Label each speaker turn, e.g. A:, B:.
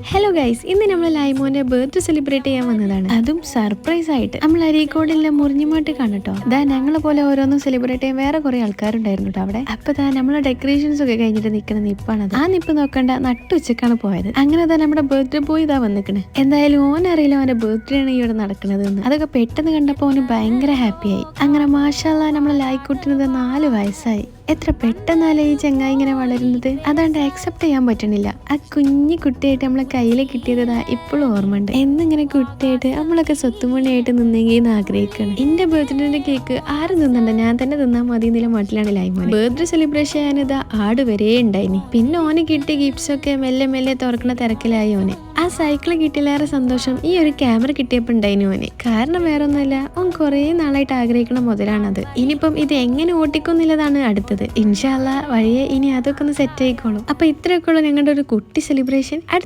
A: Hello guys, ഇന്ന് നമ്മൾ ലൈമോന്റെ birthday celebrate ചെയ്യാൻ വന്നതാണ്. അതും സർപ്രൈസ് ആയിട്ട്. നമ്മൾ അരീക്കോടിലെ മുറിഞ്ഞുമാട്ട് കാണട്ടോ. ഞങ്ങളെ പോലെ ഓരോന്നും സെലിബ്രേറ്റ് ചെയ്യാൻ വേറെ കുറെ ആൾക്കാരുണ്ടായിരുന്നു കേട്ടോ അവിടെ. അപ്പൊ നമ്മളെ ഡെക്കറേഷൻസ് ഒക്കെ കഴിഞ്ഞിട്ട് നിൽക്കുന്ന നിപ്പാണത്. ആ നിപ്പ് നോക്കണ്ട, നട്ടുച്ചക്കാണ് പോയത്. അങ്ങനെ നമ്മുടെ ബർത്ത്ഡേ ബോയ് വന്നിക്കണേ. എന്തായാലും ഓനറിയില്ല അവന്റെ ബർത്ത്ഡേ ആണ് ഇവിടെ നടക്കുന്നത് എന്ന്. അതൊക്കെ പെട്ടെന്ന് കണ്ടപ്പോ ഓന് ഭയങ്കര ഹാപ്പിയായി. അങ്ങനെ മാഷാല്ലാ നമ്മളെ ലായിക്കുട്ടിനത് 4 വയസ്സായി. എത്ര പെട്ടെന്നല്ലേ ഈ ചങ്ങായി ഇങ്ങനെ വളരുന്നത്. അതാണ്ട് ആക്സെപ്റ്റ് ചെയ്യാൻ പറ്റണില്ല. ആ കുഞ്ഞു കുട്ടിയായിട്ട് നമ്മളെ കയ്യിൽ കിട്ടിയതാ ഇപ്പോഴും ഓർമ്മയുണ്ട്. എന്നിങ്ങനെ കുട്ടിയായിട്ട് നമ്മളൊക്കെ സ്വത്തുമണിയായിട്ട് നിന്നെങ്കിൽ എന്ന് ആഗ്രഹിക്കണം. എന്റെ ബർത്ത്ഡേന്റെ കേക്ക് ആരും തിന്നണ്ട, ഞാൻ തന്നെ തിന്നാൻ മതി എന്നുള്ള മട്ടിലാണ് ലൈമോൻ. ബർത്ത്ഡേ സെലിബ്രേഷൻ ചെയ്യാനിതാ ആട് വരെ ഉണ്ടായിനി. പിന്നെ ഓന് കിട്ടിയ ഗിഫ്റ്റ്സ് ഒക്കെ മെല്ലെ മെല്ലെ തുറക്കണ തിരക്കിലായി ഓന്. ആ സൈക്കിള് കിട്ടിയിലേറെ സന്തോഷം ഈ ഒരു ക്യാമറ കിട്ടിയപ്പോൾ ഉണ്ടായിന് ഓന്. കാരണം വേറെ ഒന്നുമല്ല, ഓൻ കുറേ നാളായിട്ട് ആഗ്രഹിക്കണ മുതലാണത്. ഇനിയിപ്പം ഇത് എങ്ങനെ ഓട്ടിക്കുന്നില്ലതാണ് അടുത്തത്. ഇൻഷാ അല്ലാഹ് വഴിയെ ഇനി അതൊക്കെ ഒന്ന് സെറ്റ് ആയിക്കോളും. അപ്പൊ ഇത്രയൊക്കെ ഉള്ളൂ ഞങ്ങളുടെ ഒരു കുട്ടി സെലിബ്രേഷൻ.